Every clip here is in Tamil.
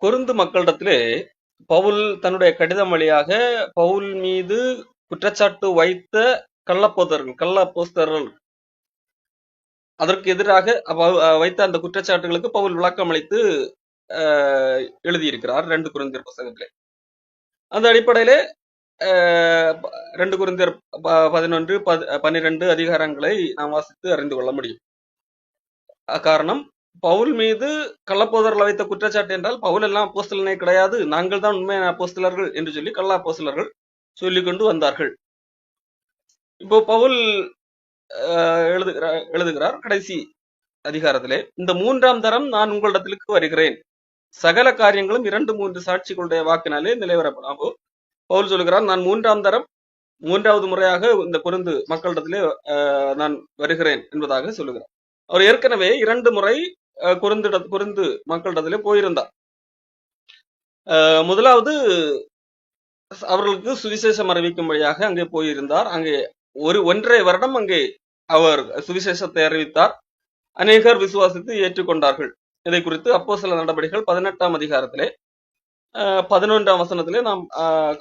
கொரிந்து மக்களிடத்திலே பவுல் தன்னுடைய கடிதம் வழியாக பவுல் மீது குற்றச்சாட்டு வைத்த கள்ள அப்போஸ்தலர்கள் அதற்கு எதிராக வைத்த அந்த குற்றச்சாட்டுகளுக்கு பவுல் விளக்கம் அளித்து எழுதியிருக்கிறார் 2 கொரிந்தியர் புத்தகத்திலே. அந்த அடிப்படையிலே 2 கொரிந்தியர் 11, 12 அதிகாரங்களை நாம் வாசித்து அறிந்து கொள்ள முடியும். காரணம், பவுல் மீது கள்ளப்போதர்கள் வைத்த குற்றச்சாட்டு என்றால் பவுல் எல்லாம் அப்போஸ்தலனே கிடையாது, நாங்கள் தான் உண்மையான அப்போஸ்தலர்கள் என்று சொல்லி கள்ள அப்போஸ்தலர்கள் சொல்லிக் கொண்டு வந்தார்கள். இப்போ பவுல் எழுதுகிறார் கடைசி அதிகாரத்திலே, இந்த 3ஆம் தரம் நான் உங்களிடத்திற்கு வருகிறேன், சகல காரியங்களும் 2-3 சாட்சிகளுடைய வாக்கினாலே நிலைவரப்படும். பவுல் சொல்லுகிறார், நான் 3ஆம் தரம் 3வது முறையாக இந்த கொரிந்து மக்களிடத்திலே நான் வருகிறேன் என்பதாக சொல்லுகிறார். அவர் ஏற்கனவே 2 முறை கொரிந்து மக்களிடத்திலே போயிருந்தார். முதலாவது அவர்களுக்கு சுவிசேஷம் அறிவிக்கும்படியாக அங்கே போயிருந்தார். அங்கே 1.5 வருடம் அங்கே அவர் சுவிசேஷத்தை அறிவித்தார். அநேகர் விசுவாசித்து ஏற்றுக்கொண்டார்கள். இதை குறித்து அப்போஸ்தலர் நடபடிகள் 18ஆம் அதிகாரத்திலே 11ஆம் வசனத்திலே நாம்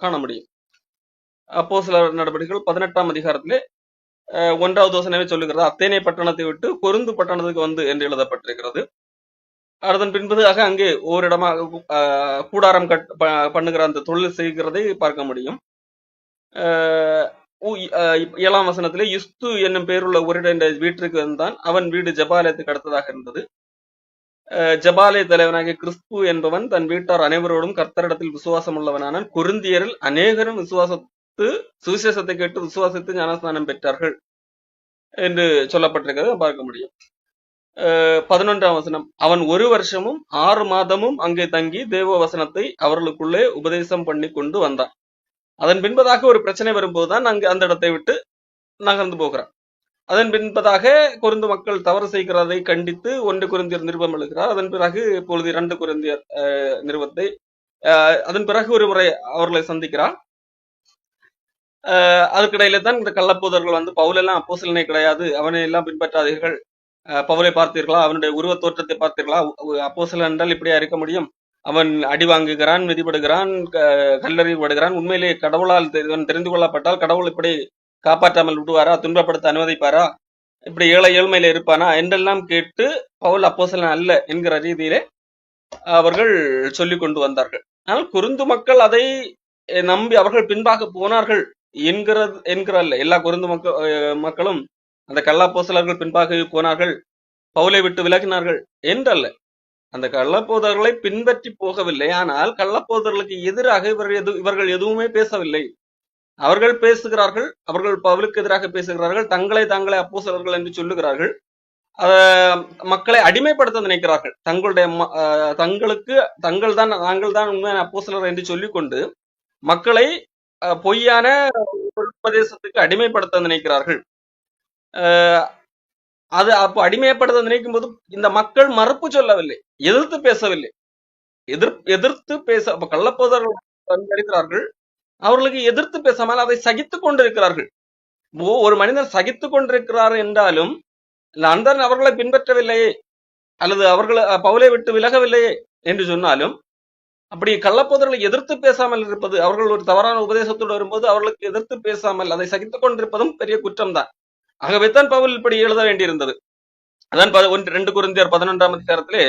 காண முடியும். அப்போஸ்தலர் நடபடிகள் 18ஆம் அதிகாரத்திலே 1வது வசனமே சொல்லுகிறது, அத்தேனே பட்டணத்தை விட்டு கொரிந்து பட்டணத்துக்கு வந்து என்று எழுதப்பட்டிருக்கிறது. அதன் பின்பதாக அங்கே ஓரிடமாக கூடாரம் பண்ணுகிற அந்த தொழில் செய்கிறதை பார்க்க முடியும். 7ஆம் வசனத்திலே யுஸ்து என்னும் பேருள்ள ஒரு வீட்டிற்கு வந்தான், அவன் வீடு ஜபாலயத்துக்கு அடுத்ததாக இருந்தது. ஜபாலய தலைவனாகிய கிறிஸ்து என்பவன் தன் வீட்டார் அனைவரோடும் கர்த்தரிடத்தில் விசுவாசம் உள்ளவனான கொரிந்தியரில் அநேகரும் சுவிசேஷத்தை கேட்டு விசுவாசித்து ஞானஸ்நானம் பெற்றார்கள் என்று சொல்லப்பட்டிருக்கிறத பார்க்க முடியும். 11ஆம் வசனம், அவன் 1 வருஷமும் 6 மாதமும் அங்கே தங்கி தேவ வசனத்தை அவர்களுக்குள்ளே உபதேசம் பண்ணி கொண்டு வந்தான். அதன் பின்பதாக ஒரு பிரச்சனை வரும்போதுதான் அங்கு அந்த இடத்தை விட்டு நகர்ந்து போகிறான். அதன் பின்பதாக கொரிந்து மக்கள் தவறு செய்கிறதை கண்டித்து 1 கொரிந்தியர் நிருபம் எழுதுகிறார். அதன் பிறகு இப்பொழுது 2 கொரிந்தியர் நிருபத்தை அதன் பிறகு ஒரு முறை அவர்களை சந்திக்கிறார். அதுக்கிடையில தான் இந்த கள்ளப்போதர்கள் வந்து பவுல் எல்லாம் அப்போஸ்தலனே கிடையாது, அவனை எல்லாம் பின்பற்றாதீர்கள், பவுலை பார்த்தீர்களா, அவனுடைய உருவ தோற்றத்தை பார்த்தீர்களா, அப்போஸ்தலன் என்றால் இப்படியா இருக்க முடியும், அவன் அடி வாங்குகிறான், மிதிப்படுகிறான், கல்லறியப்படுகிறான், உண்மையிலே கடவுளால் தெரிந்து கொள்ளப்பட்டால் கடவுள் இப்படி காப்பாற்றாமல் விடுவாரா, துன்பப்படுத்த அனுமதிப்பாரா, இப்படி ஏழ்மையில இருப்பானா என்றெல்லாம் கேட்டு பவுல் அப்போஸ்தலன் அல்ல என்கிற ரீதியிலே அவர்கள் சொல்லிக் கொண்டு வந்தார்கள். ஆனால் கொரிந்து மக்கள் அதை நம்பி அவர்கள் பின்பாக போனார்கள் என்கிறல்ல. எல்லா கொரிந்து மக்களும் அந்த கள்ளப்போஸ்தலர்கள் பின்பாக போனார்கள், பவுலை விட்டு விலகினார்கள் என்றல்ல. அந்த கள்ளப்போதர்களை பின்பற்றி போகவில்லை. ஆனால் கள்ளப்போதர்களுக்கு எதிராக இவர்கள் எதுவுமே பேசவில்லை. அவர்கள் பேசுகிறார்கள், அவர்கள் பவுலுக்கு எதிராக பேசுகிறார்கள், தாங்களே அப்போஸ்தலர்கள் என்று சொல்லுகிறார்கள், மக்களை அடிமைப்படுத்த நினைக்கிறார்கள். நாங்கள் தான் உண்மையான அப்போஸ்தலர் என்று சொல்லிக்கொண்டு மக்களை பொய்யான உபதேசத்துக்கு அடிமைப்படுத்த நினைக்கிறார்கள். அது அப்போ அடிமைப்படுத்த நினைக்கும் போது இந்த மக்கள் மறுப்பு சொல்லவில்லை, எதிர்த்து பேசவில்லை. எதிர்த்து பேச கள்ளப்போதர்கள் இருக்கிறார்கள், அவர்களுக்கு எதிர்த்து பேசாமல் அதை சகித்து கொண்டிருக்கிறார்கள். ஒரு மனிதன் சகித்து கொண்டிருக்கிறார் என்றாலும் அந்தன் அவர்களை பின்பற்றவில்லையே அல்லது அவர்களை பவுலை விட்டு விலகவில்லையே என்று சொன்னாலும், அப்படி கள்ளப்போதர்களை எதிர்த்து பேசாமல் இருப்பது, அவர்கள் ஒரு தவறான உபதேசத்தோடு வரும்போது அவர்களுக்கு எதிர்த்து பேசாமல் அதை சகித்துக் கொண்டிருப்பதும் பெரிய குற்றம் தான். ஆகவே தான் பவுல் இப்படி எழுத வேண்டியிருந்தது. அதான் 2 கொரிந்தியர் 11ஆம் அதிகாரத்திலே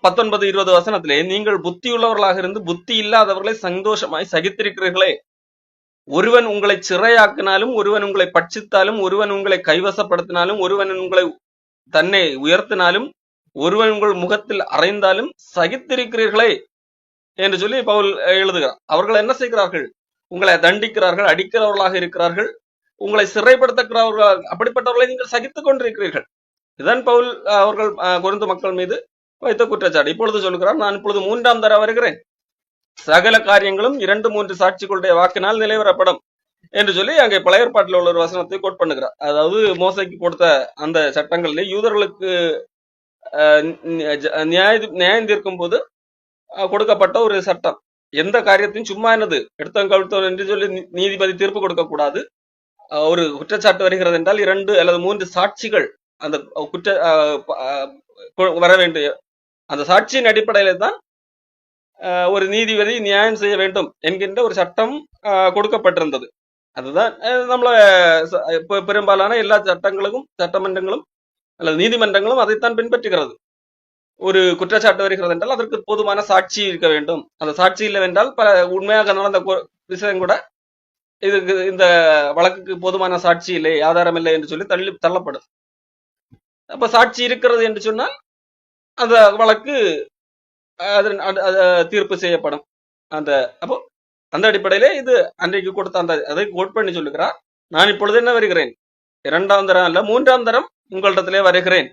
19-20 வசனத்திலே, நீங்கள் புத்தியுள்ளவர்களாக இருந்து புத்தி இல்லாதவர்களை சந்தோஷமாய் சகித்திருக்கிறீர்களே, ஒருவன் உங்களை சிறையாக்கினாலும், ஒருவன் உங்களை பட்சித்தாலும், ஒருவன் உங்களை கைவசப்படுத்தினாலும், ஒருவன் உங்களை தன்னை உயர்த்தினாலும், ஒருவன் உங்கள் முகத்தில் அறைந்தாலும் சகித்திருக்கிறீர்களே என்று சொல்லி பவுல் எழுதுகிறார். அவர்கள் என்ன செய்கிறார்கள்? உங்களை தண்டிக்கிறார்கள், அடிக்கிறவர்களாக இருக்கிறார்கள், உங்களை சிறைப்படுத்துகிறவர்கள், அப்படிப்பட்டவர்களை நீங்கள் சகித்துக் கொண்டிருக்கிறீர்கள். இதுதான் பவுல் அவர்கள் கொரிந்து மக்கள் மீது வைத்த குற்றச்சாட்டு. இப்பொழுது சொல்கிறார், நான் இப்பொழுது 3ஆம் தரம் வருகிறேன், சகல காரியங்களும் 2-3 சாட்சிகளுடைய வாக்கினால் நிலைவரப்படும் என்று சொல்லி அங்கே பழைய ஏற்பாட்டில் உள்ள ஒரு வசனத்தை கோட் பண்ணுகிறார். அதாவது மோசைக்கு கொடுத்த அந்த சட்டங்களிலே யூதர்களுக்கு நியாயம் தீர்க்கும் போது கொடுக்கப்பட்ட ஒரு சட்டம். எந்த காரியத்தையும் சும்மா என்னது எடுத்தங்கழுத்தோம் என்று சொல்லி நீதிபதி தீர்ப்பு கொடுக்க கூடாது. ஒரு குற்றச்சாட்டு வருகிறது என்றால் 2 அல்லது 3 சாட்சிகள் அந்த வர வேண்டிய அந்த சாட்சியின் அடிப்படையில தான் ஒரு நீதிபதி நியாயம் செய்ய வேண்டும் என்கின்ற ஒரு சட்டம் கொடுக்கப்பட்டிருந்தது. அதுதான் நம்மள பெரும்பாலான எல்லா சட்டமன்றங்களும் அல்லது நீதிமன்றங்களும் அதைத்தான் பின்பற்றுகிறது. ஒரு குற்றச்சாட்டு வருகிறது என்றால் அதற்கு போதுமான சாட்சி இருக்க வேண்டும். அந்த சாட்சி இல்லைவென்றால் பல உண்மையாக நடந்த விஷயம் கூட இதுக்கு இந்த வழக்குக்கு போதுமான சாட்சி இல்லை, ஆதாரம் இல்லை என்று சொல்லி தள்ளப்படும். அப்ப சாட்சி இருக்கிறது என்று சொன்னால் அந்த வழக்கு தீர்ப்பு செய்யப்படும். அப்போ அந்த அடிப்படையிலே இது அன்றைக்கு கொடுத்த அந்த அதை கோட் பண்ணி சொல்லுகிறார். நான் இப்பொழுது என்ன வருகிறேன், 2ஆம் தரம் அல்ல 3ஆம் தரம் உங்களிடத்திலே வருகிறேன்.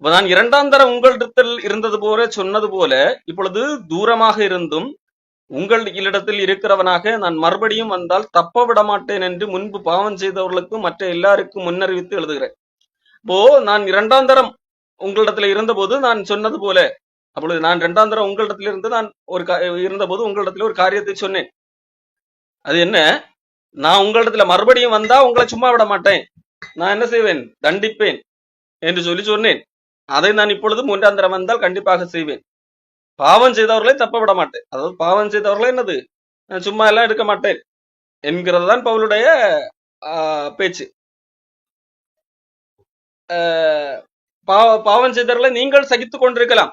நான் 2ஆம் தரம் உங்களிடத்தில் இருந்தது போல சொன்னது போல இப்பொழுது தூரமாக இருந்தும் உங்கள் இடத்தில் இருக்கிறவனாக நான் மறுபடியும் வந்தால் தப்ப விட மாட்டேன் என்று முன்பு பாவம் செய்தவர்களுக்கும் மற்ற எல்லாருக்கும் முன்னறிவித்து எழுதுகிறேன். இப்போ நான் 2ஆம் தரம் உங்களிடத்துல இருந்த போது நான் சொன்னது போல, அப்பொழுது நான் 2ஆம் தரம் உங்களிடத்துல இருந்து நான் இருந்த போது உங்களிடத்துல ஒரு காரியத்தை சொன்னேன். அது என்ன, நான் உங்களிடத்துல மறுபடியும் வந்தா உங்களை சும்மா விட மாட்டேன், நான் என்ன செய்வேன், தண்டிப்பேன் என்று சொல்லி சொன்னேன். அதை நான் இப்பொழுது 3ஆம் தரம் வந்தால் கண்டிப்பாக செய்வேன். பாவம் செய்தவர்களை தப்ப விட மாட்டேன். அதாவது பாவம் செய்தவர்களை என்னது, நான் சும்மா எல்லாம் எடுக்க மாட்டேன் என்கிறது தான் பவுலுடைய பேச்சு. பாவம் செய்தவர்களை நீங்கள் சகித்துக் கொண்டிருக்கலாம்,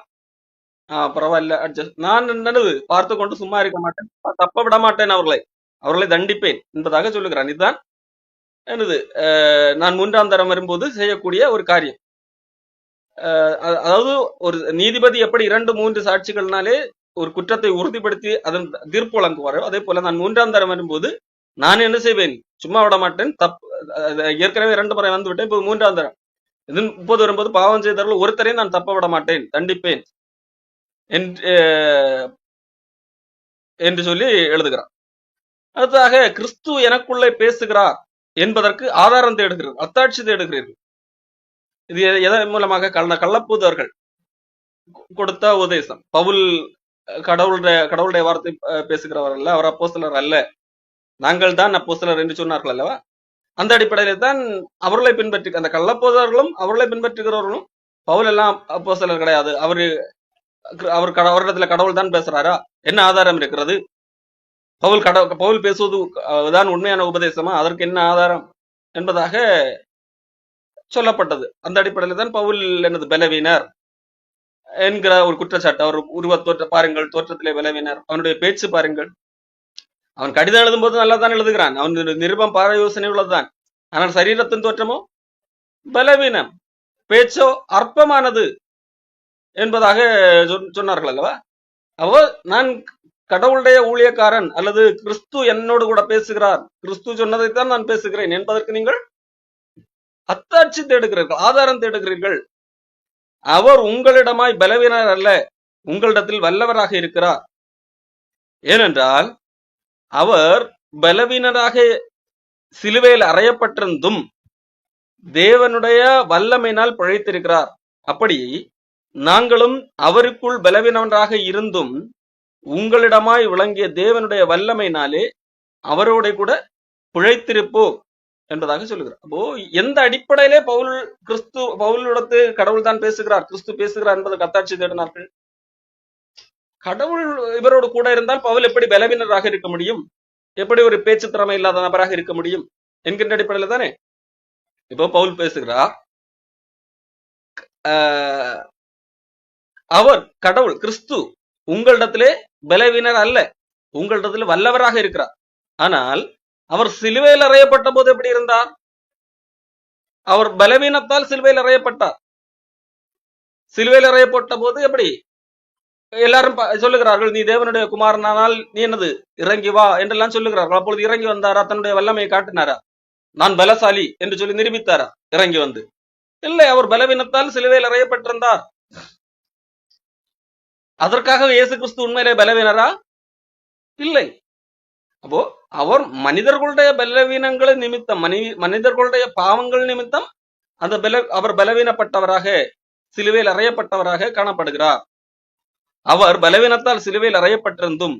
பரவாயில்ல அட்ஜஸ்ட், நான் என்னது பார்த்து கொண்டு சும்மா இருக்க மாட்டேன், தப்ப விட மாட்டேன், அவர்களை தண்டிப்பேன் என்பதாக சொல்லுகிறான். இதுதான் என்னது நான் 3ஆம் தரம் வரும்போது செய்யக்கூடிய ஒரு காரியம். அதாவது ஒரு நீதிபதி எப்படி 2-3 சாட்சிகள்னாலே ஒரு குற்றத்தை உறுதிப்படுத்தி அதன் தீர்ப்பு வழங்குவாரோ, அதே போல நான் 3ஆம் தரம் வரும்போது நான் என்ன செய்வேன், சும்மா விட மாட்டேன். ஏற்கனவே 2 முறை வந்து விட்டேன், இப்போ 3ஆம் தரம் இது 30 வரும்போது பாவம் செய்தவர்கள் ஒருத்தரையும் நான் தப்ப விட மாட்டேன், தண்டிப்பேன் என்று சொல்லி எழுதுகிறார். அடுத்ததாக கிறிஸ்து எனக்குள்ளே பேசுகிறார் என்பதற்கு ஆதாரம் தேடுகிறீர்கள், அத்தாட்சி தேடுகிறீர்கள். இது எதன் மூலமாக, கள்ளப்பூதர்கள் கொடுத்த உபதேசம். பவுல் கடவுளுடைய வார்த்தை பேசுகிறவர் அல்ல, அவர் அப்போஸ்தலர் அல்ல, நாங்கள் தான் அப்போஸ்தலர் என்று சொன்னார்கள் அல்லவா? அந்த அடிப்படையில் தான் அவர்களை பின்பற்றி அந்த கள்ளப்போதர்களும் அவர்களை பின்பற்றுகிறவர்களும் பவுல் எல்லாம் அப்போஸ்தலர் கிடையாது, அவரிடத்துல கடவுள் தான் பேசுறாரா, என்ன ஆதாரம் இருக்கிறது, பவுல் பேசுவது தான் உண்மையான உபதேசமா, அதற்கு என்ன ஆதாரம் என்பதாக சொல்லப்பட்டது. அந்த அடிப்படையில் தான் பவுல் என்னது பலவீனர் என்கிற ஒரு குற்றச்சாட்டு. அவர் பாருங்கள், தோற்றத்திலே பலவீனர், அவனுடைய பேச்சு பாருங்கள், அவன் கடிதம் எழுதும் போது நல்லா தான் எழுதுகிறான், அவன் நிருபம் பார யோசனை உள்ளதுதான், ஆனால் சரீரத்தின் தோற்றமோ பலவீனம், பேச்சோ அற்பமானது என்பதாக சொன்னார்கள் அல்லவா? அவோ நான் கடவுளுடைய ஊழியக்காரன் அல்லது கிறிஸ்து என்னோடு கூட பேசுகிறார், கிறிஸ்து சொன்னதைத்தான் நான் பேசுகிறேன் என்பதற்கு நீங்கள் அத்தாட்சி தேடுகிறீர்கள், ஆதாரம் தேடுகிறீர்கள். அவர் உங்களிடமாய் பலவீனர் அல்ல, உங்களிடத்தில் வல்லவராக இருக்கிறார். ஏனென்றால் அவர் பலவீனராக சிலுவையில் அறையப்பட்டிருந்தும் தேவனுடைய வல்லமையினால் பிழைத்திருக்கிறார். அப்படி நாங்களும் அவருக்குள் பலவீனராக இருந்தும் உங்களிடமாய் விளங்கிய தேவனுடைய வல்லமையினாலே அவரோட கூட பிழைத்திருப்போம் என்பதாக சொல்லுகிறார். அப்போ எந்த அடிப்படையிலே பவுலிடத்து கடவுள் தான் பேசுகிறார், கிறிஸ்து பேசுகிறார் என்பதை அத்தாட்சி தேடினார்கள். கடவுள் இவரோடு கூட இருந்தால் பவுல் எப்படி பலவீனராக இருக்க முடியும், எப்படி ஒரு பேச்சு திறமை இல்லாத நபராக இருக்க முடியும் என்கின்ற அடிப்படையில தானே இப்போ பவுல் பேசுகிறார். அவர் கடவுள் கிறிஸ்து உங்களிடத்திலே பலவீனர் அல்ல, உங்களிடத்திலே வல்லவராக இருக்கிறார். ஆனால் அவர் சிலுவையில் அறையப்பட்ட போது எப்படி இருந்தார், அவர் பலவீனத்தால் சிலுவையில் அறையப்பட்டார். சிலுவையில் அறையப்பட்ட போது எப்படி எல்லாரும் சொல்லுகிறார்கள், நீ தேவனுடைய குமாரனானால் நீ என்னது இறங்கி வா என்றெல்லாம் சொல்லுகிறார்கள். அப்பொழுது இறங்கி வந்தாரா, தன்னுடைய வல்லமையை காட்டினாரா, நான் பலசாலி என்று சொல்லி நிரூபித்தாரா இறங்கி வந்து? இல்லை, அவர் பலவீனத்தால் சிலுவையில் அறையப்பட்டிருந்தார். அதற்காக இயேசு கிறிஸ்து உண்மையிலே பலவீனரா? இல்லை. அப்போ அவர் மனிதர்களுடைய பலவீனங்கள் நிமித்தம், மனிதர்களுடைய பாவங்கள் நிமித்தம் அவர் பலவீனப்பட்டவராக சிலுவையில் அறையப்பட்டவராக காணப்படுகிறார். அவர் பலவீனத்தால் சிலுவையில் அறையப்பட்டிருந்தும்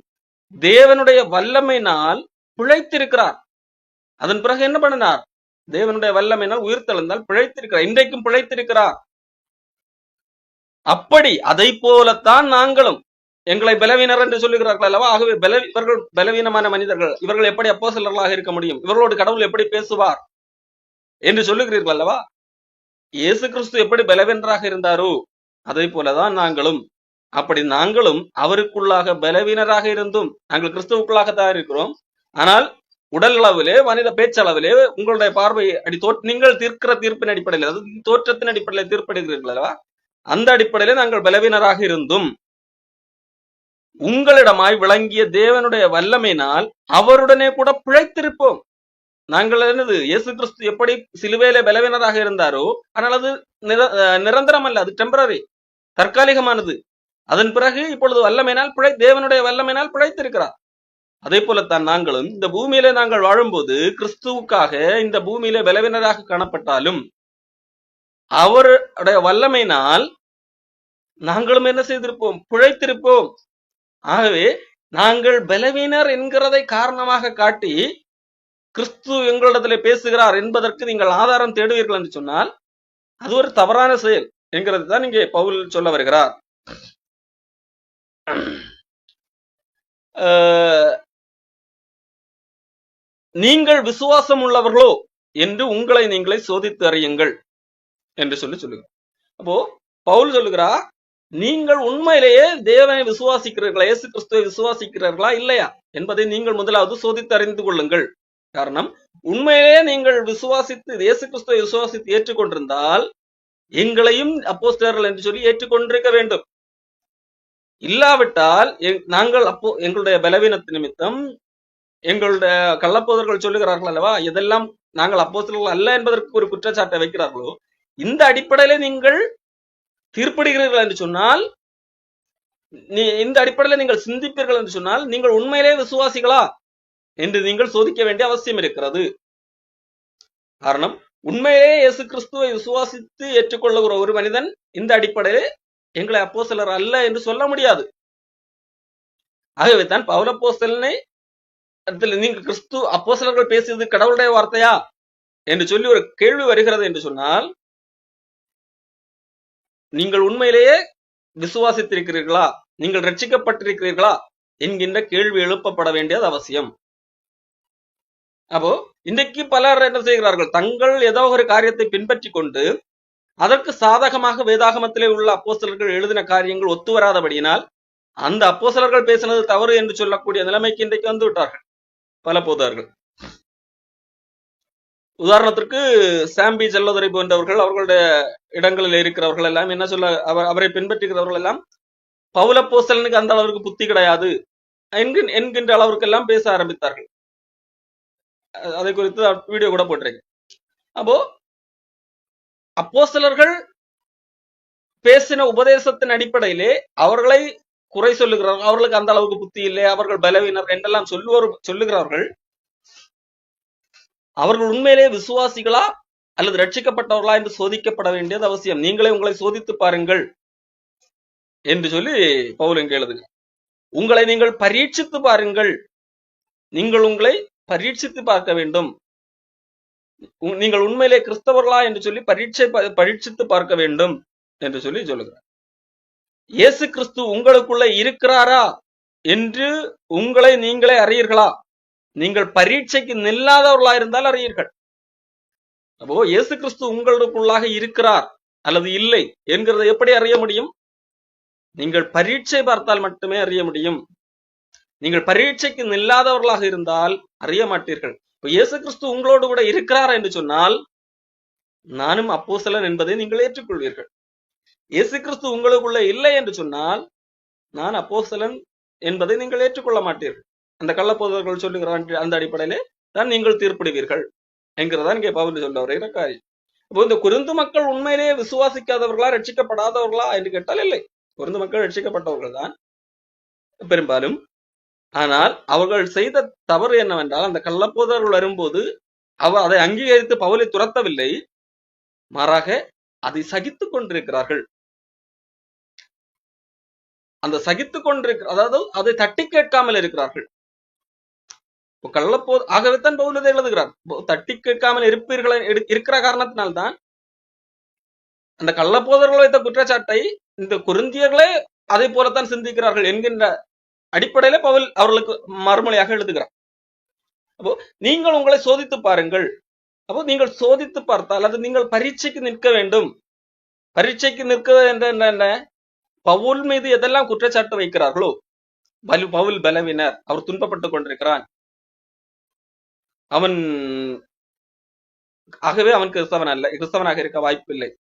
தேவனுடைய வல்லமையினால் பிழைத்திருக்கிறார். அதன் பிறகு என்ன பண்ணினார், தேவனுடைய வல்லமையினால் உயிர்த்தெழுந்தால் பிழைத்திருக்கிறார், இன்றைக்கும் பிழைத்திருக்கிறார். அப்படி அதை போலத்தான் நாங்களும் எங்களை பலவீனர் என்று சொல்லுகிறார்கள் அல்லவா? ஆகவே இவர்கள் பலவீனமான மனிதர்கள், இவர்கள் எப்படி அப்போஸ்தலர்களாக இருக்க முடியும், இவர்களோடு கடவுள் எப்படி பேசுவார் என்று சொல்லுகிறீர்கள் அல்லவா? இயேசு கிறிஸ்து எப்படி பலவீனராக இருந்தாரோ அதை போலதான் நாங்களும். அப்படி நாங்களும் அவருக்குள்ளாக பலவீனராக இருந்தும், நாங்கள் கிறிஸ்துவுக்குள்ளாகத்தான் இருக்கிறோம். ஆனால் உடல் அளவிலே, மனித பேச்சளவிலே உங்களுடைய பார்வை நீங்கள் தீர்க்கிற தீர்ப்பின் அடிப்படையில், அதாவது தோற்றத்தின் அடிப்படையில் தீர்ப்படைகிறீர்கள் அல்லவா? அந்த அடிப்படையிலே நாங்கள் பலவீனராக இருந்தும் உங்களிடமாய் விளங்கிய தேவனுடைய வல்லமையினால் அவருடனே கூட பிழைத்திருப்போம். நாங்கள் என்னது, இயேசு கிறிஸ்து எப்படி சிலுவையில பலவீனராக இருந்தாரோ, ஆனால் அது நிரந்தரம் அல்ல, அது டெம்பரரி, தற்காலிகமானது. அதன் பிறகு இப்பொழுது வல்லமையினால் தேவனுடைய வல்லமையினால் பிழைத்திருக்கிறார். அதே போலத்தான் நாங்களும் இந்த பூமியிலே நாங்கள் வாழும்போது கிறிஸ்துவுக்காக இந்த பூமியிலே பலவீனராக காணப்பட்டாலும் அவருடைய வல்லமையினால் நாங்களும் என்ன செய்திருப்போம், பிழைத்திருப்போம். ஆகவே நாங்கள் பலவீனர் என்கிறதை காரணமாக காட்டி கிறிஸ்து எங்களிடத்திலே பேசுகிறார் என்பதற்கு நீங்கள் ஆதாரம் தேடுவீர்கள் என்று சொன்னால் அது ஒரு தவறான செயல் என்கிறது தான் இங்கே பவுல் சொல்ல வருகிறார். நீங்கள் விசுவாசம் உள்ளவர்களோ என்று உங்களை நீங்களே சோதித்து அறியுங்கள் என்று சொல்லுங்க. அப்போ பவுல் சொல்லுகிறார், நீங்கள் உண்மையிலேயே தேவனை விசுவாசிக்கிறீர்களா, இயேசு கிறிஸ்துவை விசுவாசிக்கிறீர்களா இல்லையா என்பதை நீங்கள் முதலாவது சோதித்து அறிந்து கொள்ளுங்கள். காரணம், உண்மையிலேயே நீங்கள் விசுவாசித்து இயேசு கிறிஸ்துவை விசுவாசித்து ஏற்றுக்கொண்டிருந்தால் எங்களையும் அப்போஸ்தலர்கள் என்று சொல்லி ஏற்றுக்கொண்டிருக்க வேண்டும். இல்லாவிட்டால் நாங்கள் எங்களுடைய பலவீனத்து நிமித்தம் எங்களுடைய கள்ளப்போதர்கள் சொல்லுகிறார்கள் அல்லவா, எதெல்லாம் நாங்கள் அப்போஸ்தலர்கள் அல்ல என்பதற்கு ஒரு குற்றச்சாட்டை வைக்கிறார்களோ, இந்த அடிப்படையில நீங்கள் தீர்ப்பிடுகிறீர்கள் என்று சொன்னால், இந்த அடிப்படையில் நீங்கள் சிந்திப்பீர்கள் என்று சொன்னால் நீங்கள் உண்மையிலே விசுவாசிகளா என்று நீங்கள் சோதிக்க வேண்டிய அவசியம் இருக்கிறது. காரணம், உண்மையிலே இயேசு கிறிஸ்துவை விசுவாசித்து ஏற்றுக்கொள்ளுகிற ஒரு மனிதன் இந்த அடிப்படையிலே எங்களை அப்போஸ்தலர் அல்ல என்று சொல்ல முடியாது. ஆகவே தான் பவுல் அப்போஸ்தலனை நீங்க கிறிஸ்து அப்போஸ்தலர்கள் பேசியது கடவுளுடைய வார்த்தையா என்று சொல்லி ஒரு கேள்வி வருகிறது என்று சொன்னால், நீங்கள் உண்மையிலேயே விசுவாசித்திருக்கிறீர்களா, நீங்கள் ரட்சிக்கப்பட்டிருக்கிறீர்களா என்கின்ற கேள்வி எழுப்பப்பட வேண்டியது அவசியம். அப்போ இன்றைக்கு பலர் என்ன செய்கிறார்கள், தங்கள் ஏதோ ஒரு காரியத்தை பின்பற்றி கொண்டு அதற்கு சாதகமாக வேதாகமத்திலே உள்ள அப்போஸ்தலர்கள் எழுதின காரியங்கள் ஒத்து வராதபடியினால் அந்த அப்போஸ்தலர்கள் பேசினது தவறு என்று சொல்லக்கூடிய நிலைமைக்கு இன்றைக்கு வந்து விட்டார்கள் பல போதர்கள். உதாரணத்திற்கு சாம்பி செல்லதுரை போன்றவர்கள், அவர்களுடைய இடங்களில் இருக்கிறவர்கள் எல்லாம் என்ன சொல்ல, அவரை பின்பற்றுகிறவர்கள் எல்லாம் பவுல் அப்போஸ்தலனுக்கு அந்த அளவிற்கு புத்தி கிடையாது என்கின்ற அளவிற்கு எல்லாம் பேச ஆரம்பித்தார்கள். அதை குறித்து வீடியோ கூட போட்டிருக்கேன். அப்போ அப்போஸ்தலர்கள் பேசின உபதேசத்தின் அடிப்படையிலே அவர்களை குறை சொல்லுகிறார்கள், அவர்களுக்கு அந்த அளவுக்கு புத்தி இல்லை, அவர்கள் பலவீனர் என்றெல்லாம் சொல்லுகிறார்கள். அவர்கள் உண்மையிலே விசுவாசிகளா அல்லது ரட்சிக்கப்பட்டவர்களா என்று சோதிக்கப்பட வேண்டியது அவசியம். நீங்களே உங்களை சோதித்து பாருங்கள் என்று சொல்லி பவுல் இங்கே எழுதுங்க. உங்களை நீங்கள் பரீட்சித்து பாருங்கள், நீங்கள் உங்களை பரீட்சித்து பார்க்க வேண்டும். நீங்கள் உண்மையிலே கிறிஸ்தவர்களா என்று சொல்லி பரீட்சித்து பார்க்க வேண்டும் என்று சொல்லி சொல்லுகிறார். இயேசு கிறிஸ்து உங்களுக்குள்ள இருக்கிறாரா என்று உங்களை நீங்களே அறியீர்களா? நீங்கள் பரீட்சைக்கு நில்லாதவர்களா இருந்தால் அறியீர்கள். அப்போ இயேசு கிறிஸ்து உங்களுக்குள்ளாக இருக்கிறார் அல்லது இல்லை என்கிறத எப்படி அறிய முடியும்? நீங்கள் பரீட்சை பார்த்தால் மட்டுமே அறிய முடியும். நீங்கள் பரீட்சைக்கு நில்லாதவர்களாக இருந்தால் அறிய மாட்டீர்கள். இப்போ இயேசு கிறிஸ்து உங்களோடு கூட இருக்கிறார் என்று சொன்னால் நானும் அப்போஸ்தலன் என்பதை நீங்கள் ஏற்றுக்கொள்வீர்கள். இயேசு கிறிஸ்து உங்களுக்குள்ள இல்லை என்று சொன்னால் நான் அப்போஸ்தலன் என்பதை நீங்கள் ஏற்றுக்கொள்ள மாட்டீர்கள். அந்த கள்ளப்போதர்கள் சொல்லுகிற அந்த அடிப்படையிலே தான் நீங்கள் தீர்ப்பிடுவீர்கள் என்கிறதான் இங்கே பவுல் சொல்ல வருகிற காரியம். இப்போ இந்த கொரிந்து மக்கள் உண்மையிலேயே விசுவாசிக்காதவர்களா ரட்சிக்கப்படாதவர்களா என்று கேட்டால் இல்லை, கொரிந்து மக்கள் ரட்சிக்கப்பட்டவர்கள் தான் பெரும்பாலும். ஆனால் அவர்கள் செய்த தவறு என்னவென்றால், அந்த கள்ளப்போதர்கள் வரும்போது அதை அங்கீகரித்து பவுலை துரத்தவில்லை, மாறாக அதை சகித்துக் கொண்டிருக்கிறார்கள். அந்த சகித்துக் கொண்டிருக்கிற, அதாவது அதை தட்டி கேட்காமல் இருக்கிறார்கள். ஆகவே தான் பவுல் இதை எழுதுகிறார். தட்டி கேட்காமல் இருக்கிற காரணத்தினால்தான் அந்த கள்ளப்போதர்கள் வைத்த குற்றச்சாட்டை இந்த கொரிந்தியர்களே அதை போலத்தான் சிந்திக்கிறார்கள் என்கின்ற அடிப்படையில பவுல் அவர்களுக்கு மறுமொழியாக எழுதுகிறார். அப்போ நீங்கள் உங்களை சோதித்து பாருங்கள். அப்போ நீங்கள் சோதித்து பார்த்தால் அது நீங்கள் பரீட்சைக்கு நிற்க வேண்டும். பரீட்சைக்கு நிற்க என்ன? பவுல் மீது எதெல்லாம் குற்றச்சாட்டு வைக்கிறார்களோ, பவுல் பலவினர், அவர் துன்பப்பட்டுக் கொண்டிருக்கிறான், அவன் ஆகவே அவன் கிறிஸ்தவன் அல்ல, கிறிஸ்தவனாக இருக்க வாய்ப்பில்லை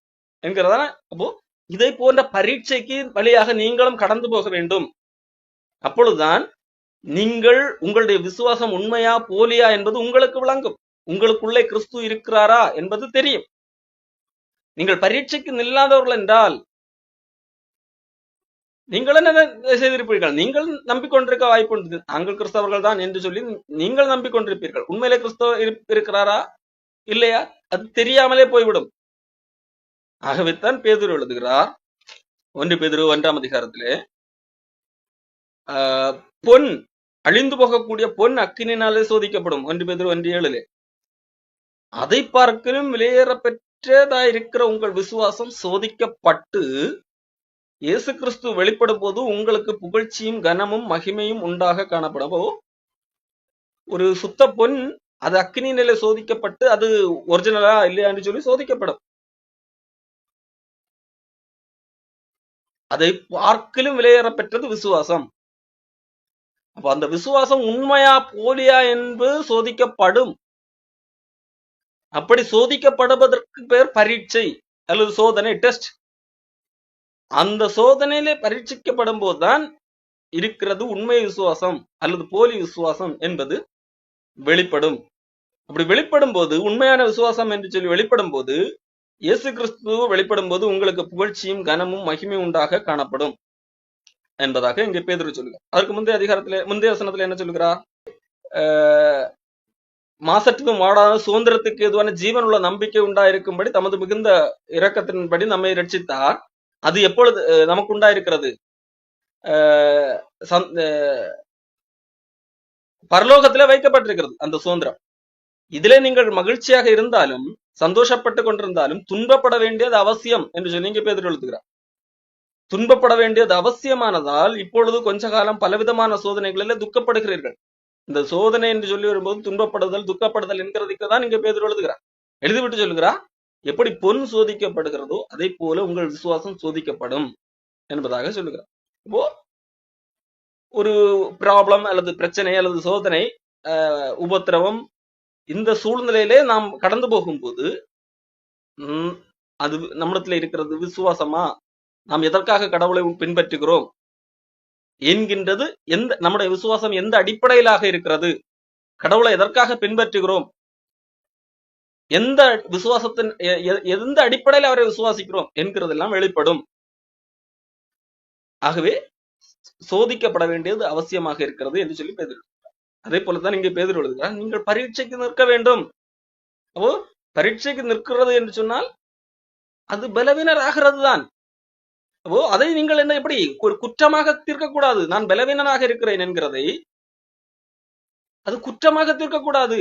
என்கிறதான. அப்போ இதை போன்ற பரீட்சைக்கு வழியாக நீங்களும் கடந்து போக வேண்டும். அப்பொழுதுதான் நீங்கள் உங்களுடைய விசுவாசம் உண்மையா போலியா என்பது உங்களுக்கு விளங்கும். உங்களுக்குள்ளே கிறிஸ்து இருக்கிறாரா என்பது தெரியும். நீங்கள் பரீட்சைக்கு நில்லாதவர்கள் என்றால் நீங்கள் என்ன செய்திருப்பீர்கள்? நீங்கள் நம்பிக்கொண்டிருக்க வாய்ப்பு உண்டு. நாங்கள் கிறிஸ்தவர்கள் தான் என்று சொல்லி நீங்கள் நம்பிக்கொண்டிருப்பீர்கள். உண்மையிலே கிறிஸ்தவ இருக்கிறாரா இல்லையா அது தெரியாமலே போய்விடும். ஆகவேத்தான் பேதுரு எழுதுகிறார் 1 பேதுரு 1ஆம் அதிகாரத்திலே, பொன் அழிந்து போகக்கூடிய பொன் அக்கினினாலே சோதிக்கப்படும். 1 பேதுரு 1:7. அதை பார்க்கலும் விலையேற பெற்றதா இருக்கிற உங்கள் விசுவாசம் சோதிக்கப்பட்டு இயேசு கிறிஸ்து வெளிப்படும் போது உங்களுக்கு புகழ்ச்சியும் கனமும் மகிமையும் உண்டாக காணப்படும். ஒரு சுத்த பொன் அது அக்கினி நிலை சோதிக்கப்பட்டு அது ஒரிஜினலா இல்லையான்னு சொல்லி சோதிக்கப்படும். அதை பார்க்கலும் விலையேற பெற்றது விசுவாசம். அப்ப அந்த விசுவாசம் உண்மையா போலியா என்பது சோதிக்கப்படும். அப்படி சோதிக்கப்படுவதற்கு பேர் பரீட்சை அல்லது சோதனை, டெஸ்ட். அந்த சோதனையிலே பரீட்சிக்கப்படும் போதுதான் இருக்கிறது உண்மை விசுவாசம் அல்லது போலி விசுவாசம் என்பது வெளிப்படும். அப்படி வெளிப்படும் போது, உண்மையான விசுவாசம் என்று சொல்லி வெளிப்படும் போது, இயேசு கிறிஸ்து வெளிப்படும் போது உங்களுக்கு புகழ்ச்சியும் கனமும் மகிமை உண்டாக காணப்படும் என்பதாக இங்கே பேதுரு சொல்லுகிறார். அதற்கு முந்தைய வசனத்துல என்ன சொல்லுகிறார்? மாசற்றுக்கும் வாடாத சுதந்திரத்துக்கு எதுவான ஜீவன் உள்ள நம்பிக்கை உண்டாயிருக்கும்படி தமது மிகுந்த இரக்கத்தின்படி நம்மை ரட்சித்தார். அது எப்பொழுது நமக்கு உண்டாயிருக்கிறது? பரலோகத்திலே வைக்கப்பட்டிருக்கிறது அந்த சுதந்திரம். இதிலே நீங்கள் மகிழ்ச்சியாக இருந்தாலும் சந்தோஷப்பட்டு கொண்டிருந்தாலும் துன்பப்பட வேண்டியது அவசியம் என்று சொல்லி இங்கே பேதுரு எழுதுகிறார். துன்பப்பட வேண்டியது அவசியமானதால் இப்பொழுது கொஞ்ச காலம் பலவிதமான சோதனைகளில் துக்கப்படுகிறீர்கள். இந்த சோதனை என்று சொல்லி வரும்போது துன்பப்படுதல் துக்கப்படுதல் என்கிறதுக்கு தான் இங்க பேதுரு எழுதுகிறார். எழுதிவிட்டு சொல்லுகிறார், எப்படி பொன் சோதிக்கப்படுகிறதோ அதே போல உங்கள் விசுவாசம் சோதிக்கப்படும் என்பதாக சொல்லுகிறார். இப்போ ஒரு ப்ராப்ளம் அல்லது பிரச்சனை அல்லது சோதனை, உபத்திரவம், இந்த சூழ்நிலையிலே நாம் கடந்து போகும்போது அது நம்மிடத்துல இருக்கிறது விசுவாசமா, நாம் எதற்காக கடவுளை பின்பற்றுகிறோம் என்கின்றது, நம்முடைய விசுவாசம் எந்த அடிப்படையிலாக இருக்கிறது, கடவுளை எதற்காக பின்பற்றுகிறோம், எந்த விசுவாசத்தின் எந்த அடிப்படையில் அவரை விசுவாசிக்கிறோம் என்கிறதெல்லாம் வெளிப்படும். ஆகவே சோதிக்கப்பட வேண்டியது அவசியமாக இருக்கிறது என்று சொல்லி பேதுரு. அதே போலதான் இங்கே பேதுரு எழுதுகிறார், நீங்கள் பரீட்சைக்கு நிற்க வேண்டும். அப்போ பரீட்சைக்கு நிற்கிறது என்று சொன்னால் அது பலவீனர் ஆகிறது தான். அப்போ அதை நீங்கள் என்ன எப்படி ஒரு குற்றமாக தீர்க்கக்கூடாது. நான் பலவீனனாக இருக்கிறேன் என்கிறதை அது குற்றமாக தீர்க்கக்கூடாது.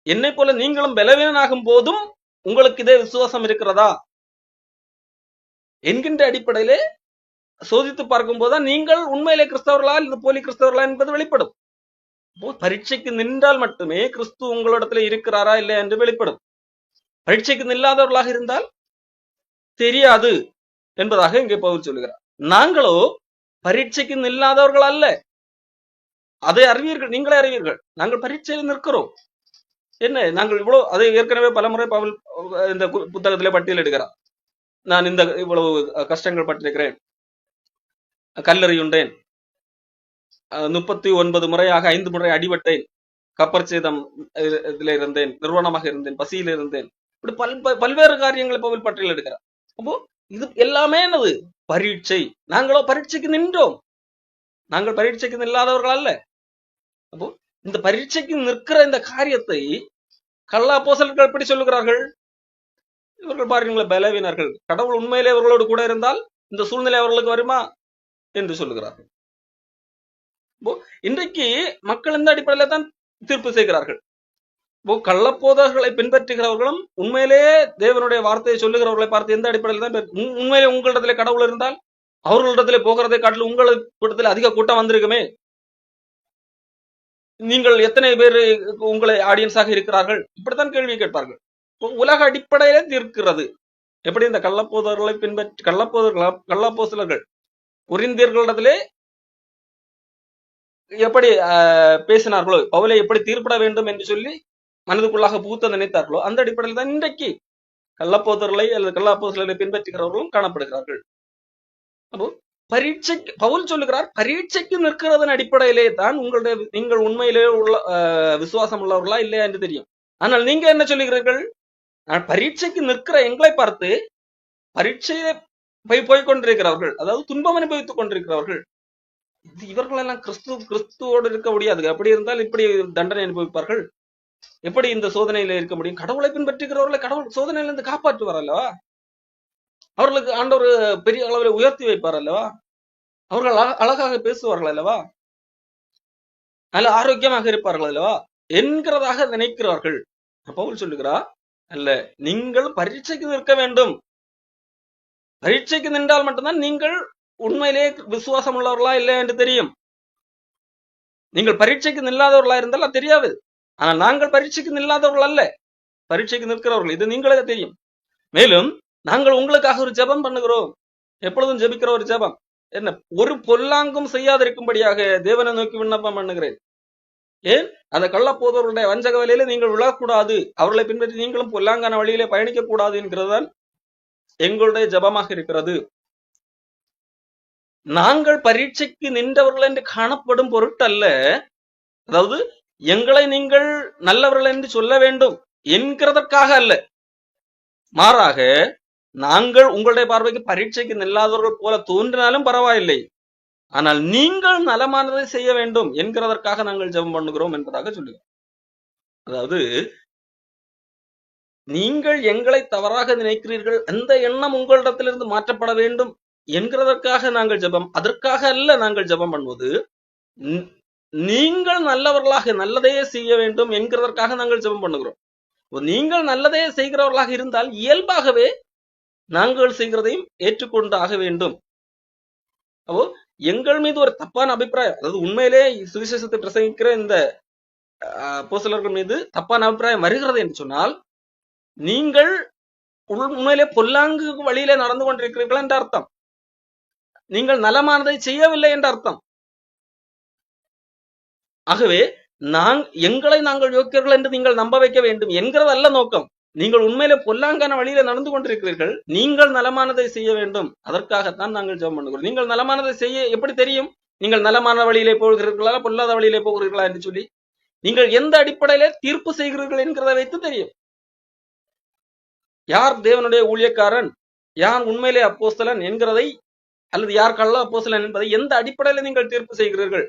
என்னை போல நீங்களும் பலவீனனாகும் போதும் உங்களுக்கு இதே விசுவாசம் இருக்கிறதா என்கின்ற அடிப்படையிலே சோதித்து பார்க்கும் போதுதான் நீங்கள் உண்மையிலே கிறிஸ்தவர்களா இது போலி கிறிஸ்தவர்களா என்பது வெளிப்படும். பரீட்சைக்கு நின்றால் மட்டுமே கிறிஸ்து உங்களிடத்துல இருக்கிறாரா இல்லையா என்று வெளிப்படும். பரீட்சைக்கு நில்லாதவர்களாக இருந்தால் தெரியாது என்பதாக இங்கே பவுல் சொல்லுகிறார். நாங்களோ பரீட்சைக்கு நில்லாதவர்கள் அல்ல, அதை அறிவீர்கள், நீங்களே அறிவீர்கள். நாங்கள் பரீட்சையில் நிற்கிறோம். என்ன, நாங்கள் இவ்வளவு, அதை ஏற்கனவே பலமுறை பவுல் இந்த புத்தகத்திலே பட்டியலிடுகிறார். நான் இந்த இவ்வளவு கஷ்டங்கள் பட்டிருக்கிறேன், கல்லறியுண்டேன், 39 முறையாக 5 முறை அடிபட்டேன், கப்பர் சேதம் இதுல இருந்தேன், நிர்வாணமாக இருந்தேன், பசியில் இருந்தேன், இப்படி பல்வேறு காரியங்களை பவுல் பட்டியல் எடுக்கிறார். அப்போ இது எல்லாமே என்னது? பரீட்சை. நாங்களோ பரீட்சைக்கு நின்றோம், நாங்கள் பரீட்சைக்கு நில்லாதவர்கள் அல்ல. அப்போ இந்த பரீட்சைக்கு நிற்கிற இந்த காரியத்தை கள்ள அப்போஸ்தலர்கள் எப்படி சொல்லுகிறார்கள்? இவர்கள் பாருங்களேன், பலவீனர்கள், கடவுள் உண்மையிலே அவர்களோடு கூட இருந்தால் இந்த சூழ்நிலை அவர்களுக்கு வருமா என்று சொல்லுகிறார்கள். இன்றைக்கு மக்கள் இந்த அடிப்படையில தான் தீர்ப்பு செய்கிறார்கள். கள்ளப்போதர்களை பின்பற்றுகிறவர்களும் உண்மையிலேயே தேவனுடைய வார்த்தையை சொல்லுகிறவர்களை பார்த்து எந்த அடிப்படையில் தான், உண்மையிலே உங்களிடத்திலே கடவுள் இருந்தால் அவர்களிடத்திலே போகிறதை காட்டிலும் உங்களிடத்தில் அதிக கூட்டம் வந்திருக்குமே, நீங்கள் எத்தனை பேர் உங்களை ஆடியன்ஸாக இருக்கிறார்கள், இப்படித்தான் கேள்வி கேட்பார்கள். உலக அடிப்படையிலே தீர்க்கிறது. எப்படி இந்த கள்ளப்போதர்களை பின்பற்றி கள்ளப்போஸ்தலர்கள் கொரிந்தியர்களிடத்திலே எப்படி பேசினார்களோ, பவுலை எப்படி தீர்ப்பிட வேண்டும் என்று சொல்லி மனதுக்குள்ளாக புகுத்த நினைத்தார்களோ, அந்த அடிப்படையில் தான் இன்றைக்கு கள்ளப்போதர்களை அல்லது கள்ளப்போஸ்தலர்களை பின்பற்றுகிறவர்களும் காணப்படுகிறார்கள். அப்போ பரீட்சைக்கு பவுல் சொல்லுகிறார், பரீட்சைக்கு நிற்கிறதன் அடிப்படையிலே தான் நீங்கள் உண்மையிலே உள்ள விசுவாசம் உள்ளவர்களா இல்லையா என்று தெரியும். ஆனால் நீங்க என்ன சொல்லுகிறீர்கள்? பரீட்சைக்கு நிற்கிற எங்களை பார்த்து பரீட்சையிலே போய் கொண்டிருக்கிறார்கள், அதாவது துன்பம் அனுபவித்துக் கொண்டிருக்கிறவர்கள். இவர்கள் எல்லாம் கிறிஸ்துவோடு இருக்க முடியாது. அப்படி இருந்தால் இப்படி தண்டனை அனுபவிப்பார்கள். எப்படி இந்த சோதனையில இருக்க முடியும்? கடவுளை பின்பற்றுகிறவர்களை கடவுள் சோதனையிலிருந்து காப்பாற்றுவார் அல்லவா? அவர்களுக்கு ஆண்டவர் பெரிய அளவில் உயர்த்தி வைப்பார் அல்லவா? அவர்கள் அழகாக பேசுவார்கள் அல்லவா? நல்ல ஆரோக்கியமாக இருப்பார்கள் அல்லவா என்கிறதாக நினைக்கிறார்கள். பவுல் சொல்லுகிறார், அல்ல, நீங்கள் பரீட்சைக்கு நிற்க வேண்டும். பரீட்சைக்கு நின்றால் மட்டும்தான் நீங்கள் உண்மையிலே விசுவாசம் உள்ளவர்களா இல்லையா என்று தெரியும். நீங்கள் பரீட்சைக்கு நில்லாதவர்களா இருந்தால் அது தெரியாது. ஆனால் நாங்கள் பரீட்சைக்கு நில்லாதவர்கள் அல்ல, பரீட்சைக்கு நிற்கிறவர்கள். இது நீங்களே தெரியும். மேலும் நாங்கள் உங்களுக்காக ஒரு ஜெபம் பண்ணுகிறோம். எப்பொழுதும் ஜெபிக்கிற ஒரு ஜெபம் என்ன? ஒரு பொல்லாங்கும் செய்யாதிருக்கும்படியாக தேவனை நோக்கி விண்ணப்பம் பண்ணுகிறேன். ஏன்? அந்த கள்ளப்போதவர்களுடைய வஞ்சக வழியில நீங்கள் விழக்கூடாது, அவர்களை பின்பற்றி நீங்களும் பொல்லாங்கான வழியிலே பயணிக்க கூடாது என்கிறதுதான் எங்களுடைய ஜெபமாக இருக்கிறது. நாங்கள் பரீட்சைக்கு நின்றவர்கள் என்று காணப்படும் பொருட்டல்ல, அதாவது எங்களை நீங்கள் நல்லவர்கள் என்று சொல்ல வேண்டும் என்கிறதற்காக அல்ல, மாறாக நாங்கள் உங்களுடைய பார்வைக்கு பரீட்சைக்கு நில்லாதவர்கள் போல தோன்றினாலும் பரவாயில்லை, ஆனால் நீங்கள் நலமானதை செய்ய வேண்டும் என்கிறதற்காக நாங்கள் ஜெபம் பண்ணுகிறோம் என்பதாக சொல்லுகிறோம். அதாவது நீங்கள் எங்களை தவறாக நினைக்கிறீர்கள், அந்த எண்ணம் உங்களிடத்திலிருந்து மாற்றப்பட வேண்டும் என்கிறதற்காக நாங்கள் ஜெபம், அதற்காக அல்ல நாங்கள் ஜெபம் பண்ணுவது. நீங்கள் நல்லவர்களாக நல்லதையே செய்ய வேண்டும் என்கிறதற்காக நாங்கள் ஜெபம் பண்ணுகிறோம். நீங்கள் நல்லதையே செய்கிறவர்களாக இருந்தால் இயல்பாகவே நாங்கள் செய்கிறதையும் ஏற்றுக்கொண்டு ஆக வேண்டும். அப்போ எங்கள் மீது ஒரு தப்பான அபிப்பிராயம், அதாவது உண்மையிலே சுவிசேஷத்தை பிரசங்கிக்கிற இந்த அப்போஸ்தலர்கள் மீது தப்பான அபிப்பிராயம் வருகிறது என்று சொன்னால், நீங்கள் உண்மையிலே பொல்லாங்கு வழியிலே நடந்து கொண்டிருக்கிறீர்கள் என்ற அர்த்தம். நீங்கள் நலமானதை செய்யவில்லை என்ற அர்த்தம். ஆகவே எங்களை நாங்கள் யோக்கியர்கள் என்று நீங்கள் நம்ப வைக்க வேண்டும் என்கிறது அல்ல நோக்கம். நீங்கள் உண்மையிலே பொல்லாங்கான வழியில நடந்து கொண்டிருக்கிறீர்கள், நீங்கள் நலமானதை செய்ய வேண்டும், அதற்காகத்தான் நாங்கள் ஜெபம் பண்ணுகிறோம். நீங்கள் நலமானதை செய்ய எப்படி தெரியும்? நீங்கள் நலமான வழியிலே போகிறீர்களா பொல்லாத வழியிலே போகிறீர்களா என்று சொல்லி நீங்கள் எந்த அடிப்படையிலே தீர்ப்பு செய்கிறீர்கள் என்கிறத வைத்து தெரியும். யார் தேவனுடைய ஊழியக்காரன், யார் உண்மையிலே அப்போஸ்தலன் என்கிறதை, அல்லது யார் கள்ள அப்போஸ்தலன் என்பதை எந்த அடிப்படையில நீங்கள் தீர்ப்பு செய்கிறீர்கள்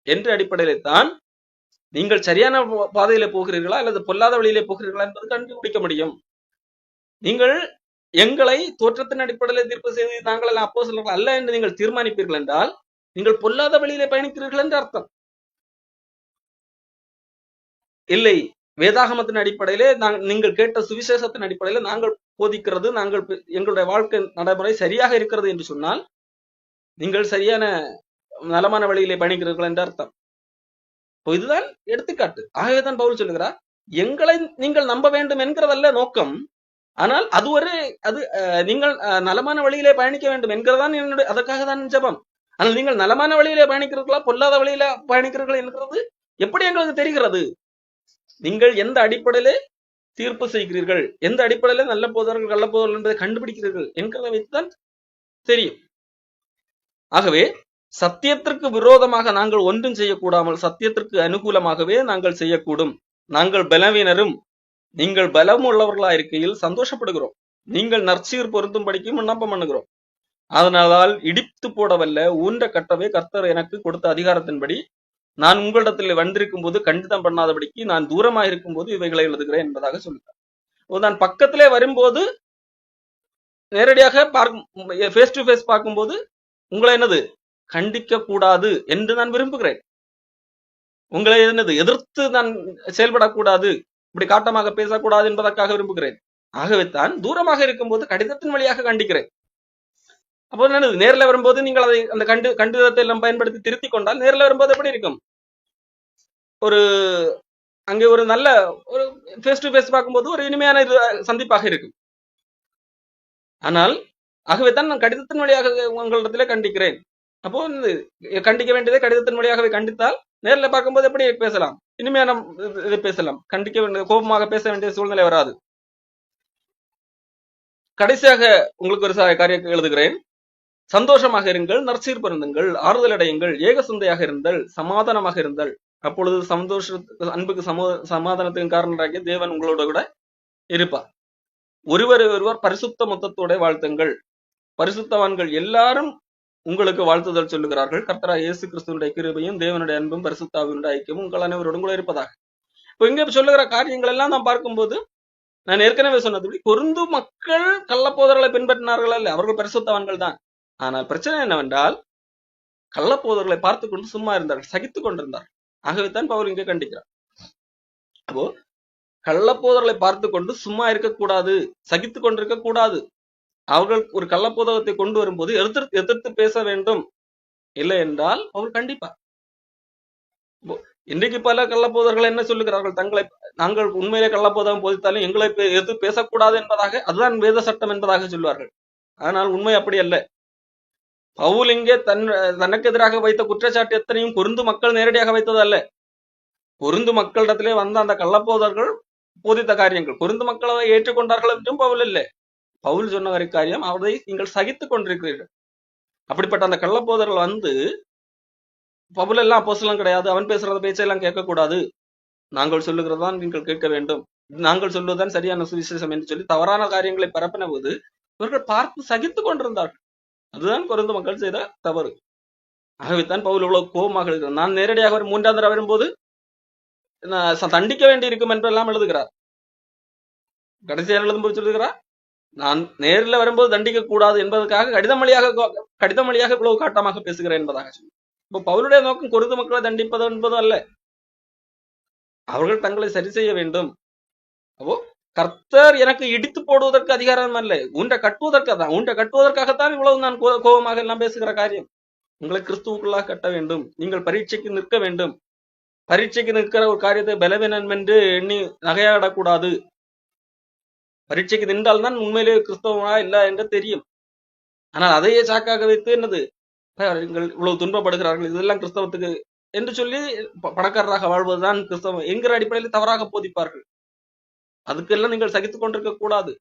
என்ற அடிப்படையிலே தான் நீங்கள் சரியான பாதையில போகிறீர்களா அல்லது பொல்லாத வழியிலே போகிறீர்களா என்பது கண்டுபிடிக்க முடியும். நீங்கள் எங்களை தோற்றத்தின் அடிப்படையில தீர்ப்பு செய்து நாங்கள் எல்லாம் அப்போஸ்தலர்கள் அல்ல என்று நீங்கள் தீர்மானிப்பீர்கள் என்றால் நீங்கள் பொல்லாத வழியிலே பயணிக்கிறீர்கள் என்று அர்த்தம். இல்லை, வேதாகமத்தின் அடிப்படையிலே நீங்கள் கேட்ட சுவிசேஷத்தின் அடிப்படையில நாங்கள் போதிக்கிறது, நாங்கள் எங்களுடைய வாழ்க்கை நடைமுறை சரியாக இருக்கிறது என்று சொன்னால் நீங்கள் சரியான நலமான வழியிலே பயணிக்கிறீர்கள் என்று அர்த்தம். இதுதான் எடுத்துக்காட்டு. ஆகவேதான் பவுல் சொல்லுகிறார், எங்களை நீங்கள் நம்ப வேண்டும் என்கிறதல்ல நோக்கம், ஆனால் அது நீங்கள் நலமான வழியிலே பயணிக்க வேண்டும் என்கிறதான் என்னுடைய, அதற்காக தான் ஜெபம். ஆனால் நீங்கள் நலமான வழியிலே பயணிக்கிறீர்களா பொல்லாத வழியில பயணிக்கிறீர்கள் என்கிறது எப்படி எங்களுக்கு தெரிகிறது? நீங்கள் எந்த அடிப்படையிலே தீர்ப்பு செய்கிறீர்கள், எந்த அடிப்படையில நல்ல போதவர்கள் கள்ள போதவர்கள் என்பதை கண்டுபிடிக்கிறீர்கள் என்கிறத வைத்துதான் தெரியும். ஆகவே சத்தியத்திற்கு விரோதமாக நாங்கள் ஒன்றும் செய்யக்கூடாமல் சத்தியத்திற்கு அனுகூலமாகவே நாங்கள் செய்யக்கூடும். நாங்கள் பலவீனரும் நீங்கள் பலம் உள்ளவர்களா இருக்கையில் சந்தோஷப்படுகிறோம். நீங்கள் நற்சீர் பொருந்தும்படிக்கும் விண்ணப்பம் பண்ணுகிறோம். அதனால் இடித்து போடவல்ல ஊன்ற கட்டவே கர்த்தர் எனக்கு கொடுத்த அதிகாரத்தின்படி நான் உங்களிடத்தில் வந்திருக்கும் போது கண்டிதம் பண்ணாதபடிக்கு நான் தூரமாக இருக்கும் போது இவைகளை எழுதுகிறேன் என்பதாக சொல்லுகிறார். நான் பக்கத்திலே வரும்போது நேரடியாக ஃபேஸ் டு ஃபேஸ் பார்க்கும்போது உங்களை என்னது கண்டிக்க கூடாது என்று நான் விரும்புகிறேன். உங்களை என்னது எதிர்த்து நான் செயல்படக்கூடாது, இப்படி காட்டமாக பேசக்கூடாது என்பதற்காக விரும்புகிறேன். ஆகவே தான் தூரமாக இருக்கும்போது கடிதத்தின் வழியாக கண்டிக்கிறேன். அப்போ என்னது, நேர்ல வரும்போது நீங்கள் அதை அந்த கண்டுதத்தை எல்லாம் பயன்படுத்தி திருத்தி கொண்டால் நேர்ல வரும்போது எப்படி இருக்கும்? ஒரு அங்கே ஒரு நல்ல ஒரு ஃபேஸ் டு ஃபேஸ் பார்க்கும்போது ஒரு இனிமையான இது சந்திப்பாக இருக்கும். ஆனால் ஆகவே தான் நான் கடிதத்தின் வழியாக உங்களிடத்திலே கண்டிக்கிறேன். அப்போ கண்டிக்க வேண்டியதை கடிதத்தின் வழியாகவே கண்டித்தால் நேர்ல பார்க்கும்போது எப்படி பேசலாம்? இனிமையான இதை பேசலாம். கண்டிக்க வேண்டிய கோபமாக பேச வேண்டிய சூழ்நிலை வராது. கடைசியாக உங்களுக்கு ஒரு காரியம் எழுதுகிறேன். சந்தோஷமாக இருங்கள், நற்சீர் பொருந்துங்கள், ஆறுதல் அடையுங்கள், ஏக சிந்தையாக இருந்தல், சமாதானமாக இருந்தல். அப்பொழுது அன்புக்கு சமாதானத்துக்கு காரணராகிய தேவன் உங்களோட கூட இருப்பார். ஒருவர் பரிசுத்த மொத்தத்தோட வாழ்த்துங்கள். பரிசுத்தவான்கள் எல்லாரும் உங்களுக்கு வாழ்த்துதல் சொல்லுகிறார்கள். கர்த்தராகிய இயேசு கிறிஸ்துவினுடைய கிருபையும் தேவனுடைய அன்பும் பரிசுத்தாவினுடைய ஐக்கியமும் உங்கள் அனைவரோடும் கூட இருப்பதாக. இப்போ இங்க சொல்லுகிற காரியங்கள் எல்லாம் நாம் பார்க்கும்போது, நான் ஏற்கனவே சொன்னது, கொருந்து மக்கள் கள்ளப்போதர்களை பின்பற்றினார்கள் அல்ல, அவர்கள் பரிசுத்தவான்கள் தான். ஆனால் பிரச்சனை என்னவென்றால், கள்ளப்போதர்களை பார்த்து கொண்டு சும்மா இருந்தார்கள், சகித்துக் கொண்டிருந்தார்கள். ஆகவேத்தான் பவுல் இங்கே கண்டிக்கிறார். அப்போ கள்ளப்போதர்களை பார்த்து கொண்டு சும்மா இருக்கக்கூடாது, சகித்துக் கொண்டிருக்க கூடாது. அவர்கள் ஒரு கள்ளப்போதகத்தை கொண்டு வரும்போது எதிர்த்து பேச வேண்டும். இல்லை என்றால் அவர் கண்டிப்பார். இன்றைக்கு பல கள்ளப்போதர்கள் என்ன சொல்லுகிறார்கள்? நாங்கள் உண்மையிலே கள்ளப்போதகம் போதித்தாலும் எங்களை எதிர்த்து பேசக்கூடாது என்பதாக, அதுதான் வேத சட்டம் என்பதாக சொல்வார்கள். ஆனால் உண்மை அப்படி அல்ல. பவுல் இங்கே தனக்கு எதிராக வைத்த குற்றச்சாட்டு எத்தனையும் கொருந்து மக்கள் நேரடியாக வைத்தது அல்ல. கொருந்து மக்களிடத்திலே வந்த அந்த கள்ளப்போதர்கள் போதித்த காரியங்கள் கொருந்து மக்களை ஏற்றுக்கொண்டார்கள் என்றும் பவுல் இல்லை. பவுல் சொன்ன காரியம், அவரை நீங்கள் சகித்துக் கொண்டிருக்கிறீர்கள். அப்படிப்பட்ட அந்த கள்ளப்போதர்கள் வந்து, பவுல் எல்லாம் அப்போஸ்தலன் கிடையாது, அவன் பேசுறத பேச்செல்லாம் கேட்கக்கூடாது, நாங்கள் சொல்லுகிறதான் நீங்கள் கேட்க வேண்டும், நாங்கள் சொல்வதுதான் சரியான சுவிசேஷம் என்று சொல்லி தவறான காரியங்களை பரப்பின போது இவர்கள் பார்த்து சகித்துக் கொண்டிருந்தார்கள். அதுதான் கொரிந்து மக்கள் செய்த தவறு. ஆகவேத்தான் பவுல் இவ்வளவு கோபமாக இருக்கிறார். நான் நேரடியாக அவர் 3ஆம் தடவை வரும்போது தண்டிக்க வேண்டி இருக்கும் என்றெல்லாம் எழுதுகிறார். கடைசியாக எழுதும்போது சொல்லுகிறார், நான் நேரில் வரும்போது தண்டிக்க கூடாது என்பதற்காக கடிதம் வழியாக இவ்வளவு காட்டமாக பேசுகிறேன் என்பதாக சொல்லி. இப்போ பவுலுடைய நோக்கம் கொரிந்து மக்களை தண்டிப்பது என்பது அல்ல, அவர்கள் தங்களை சரி செய்ய வேண்டும். அப்போ கர்த்தர் எனக்கு இடித்து போடுவதற்கு அதிகாரம் அல்ல, உன்னை கட்டுவதற்காகத்தான் இவ்வளவு நான் கோபமாக எல்லாம் பேசுகிற காரியம். உங்களை கிறிஸ்துவுக்குள்ளாக கட்ட வேண்டும், நீங்கள் பரீட்சைக்கு நிற்க வேண்டும். பரீட்சைக்கு நிற்கிற ஒரு காரியத்தை பலவீனம் என்று எண்ணி நகையாடக்கூடாது. பரீட்சைக்கு நின்றால்தான் உண்மையிலே கிறிஸ்தவனா இல்ல என்று தெரியும். ஆனால் அதையே சாக்காக வைத்து என்னது, இவ்வளவு துன்பப்படுகிறார்கள், இதெல்லாம் கிறிஸ்தவத்துக்கு என்று சொல்லி பணக்காரராக வாழ்வதுதான் கிறிஸ்தவம் என்கிற அடிப்படையில் தவறாக போதிப்பார்கள். அதுக்கெல்லாம் நீங்கள் சகித்துக் கொண்டிருக்க கூடாது.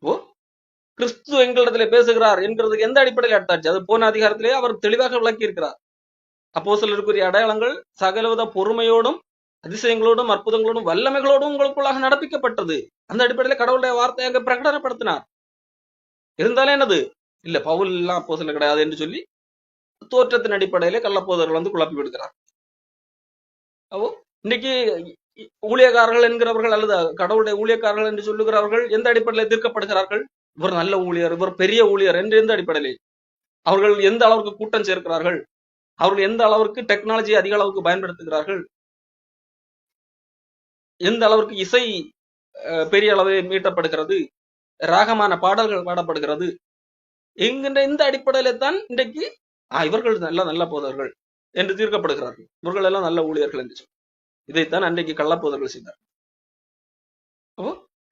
ஓ, கிறிஸ்து எங்களிடத்திலே பேசுகிறார் என்கிறதுக்கு எந்த அடிப்படையில் எடுத்தாச்சு? அது போன அதிகாரத்திலே அவர் தெளிவாக விளக்கி இருக்கிறார். அப்போஸ்தலருக்குரிய அடையாளங்கள் சகலவித பொறுமையோடும் அதிசயங்களோடும் அற்புதங்களோடும் வல்லமைகளோடும் உங்களுக்குள்ளாக நடப்பிக்கப்பட்டது. அந்த அடிப்படையில் கடவுளுடைய வார்த்தையை அங்க பிரகடனப்படுத்தினார். இருந்தாலும் என்னது, இல்ல பவுல் எல்லாம் அப்போஸ்தலர் கிடையாது என்று சொல்லி தோற்றத்தின் அடிப்படையிலே கள்ளப்போதர்கள் வந்து குழப்பி விடுகிறார். அப்போ இன்னைக்கு ஊழியக்காரர்கள் என்கிறவர்கள் அல்லது கடவுளுடைய ஊழியக்காரர்கள் என்று சொல்லுகிறவர்கள் எந்த அடிப்படையில் தீர்க்கப்படுகிறார்கள்? இவர் நல்ல ஊழியர், இவர் பெரிய ஊழியர் என்று எந்த அடிப்படையில்? அவர்கள் எந்த அளவுக்கு கூட்டம் சேர்க்கிறார்கள்? அவர்கள் எந்த அளவிற்கு டெக்னாலஜி அதிக அளவுக்கு பயன்படுத்துகிறார்கள்? எந்த அளவிற்கு இசை பெரிய அளவில் மீட்டப்படுகிறது? ராகமான பாடல்கள் பாடப்படுகிறது என்கின்ற இந்த அடிப்படையில தான் இன்றைக்கு இவர்கள் நல்ல போதர்கள் என்று தீர்க்கப்படுகிறார்கள். இவர்கள் எல்லாம் நல்ல ஊழியர்கள் என்று சொல்லி இதைத்தான் அன்றைக்கு கள்ளப்போதர்கள் செய்தார்.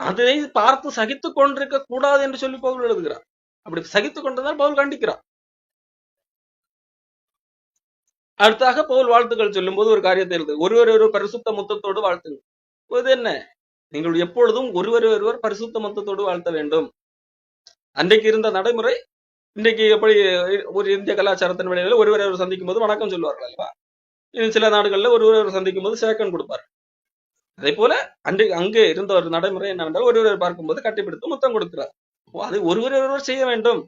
அதை பார்த்து சகித்துக் கொண்டிருக்க கூடாது என்று சொல்லி பவுல் எழுதுகிறார். அப்படி சகித்துக் கொண்டிருந்தால் பவுல் கண்டிக்கிறார். அடுத்தாக பவுல் வாழ்த்துக்கள் சொல்லும் போது ஒரு காரியத்தை எழுது, ஒருவர் பரிசுத்த முத்தத்தோடு வாழ்த்துங்கள். இது என்ன? நீங்கள் எப்பொழுதும் ஒருவர் பரிசுத்த முத்தத்தோடு வாழ்த்த வேண்டும். அன்றைக்கு இருந்த நடைமுறை இன்றைக்கு எப்படி ஒரு இந்திய கலாச்சாரத்தின் வழியில் ஒருவர் சந்திக்கும் போது வணக்கம் சொல்வார்கள் அல்லவா? சில நாடுகள்ல ஒருவர் சந்திக்கும் போது சேக்கன் கொடுப்பார். அதே போல அங்கே இருந்த ஒரு நடைமுறை என்னவென்றால் ஒருவர் பார்க்கும்போது கட்டிப்பிடித்து முத்தம் கொடுக்கிறார். அது ஒருவர் செய்ய வேண்டும்.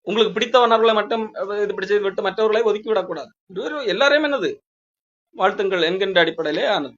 உங்களுக்கு பிடித்தவனர்களை மட்டும் இது செய்து விட்டு மற்றவர்களை ஒதுக்கி விடக்கூடாது. எல்லாரையும் என்னது வாழ்த்துங்கள் என்கின்ற அடிப்படையிலே ஆனது.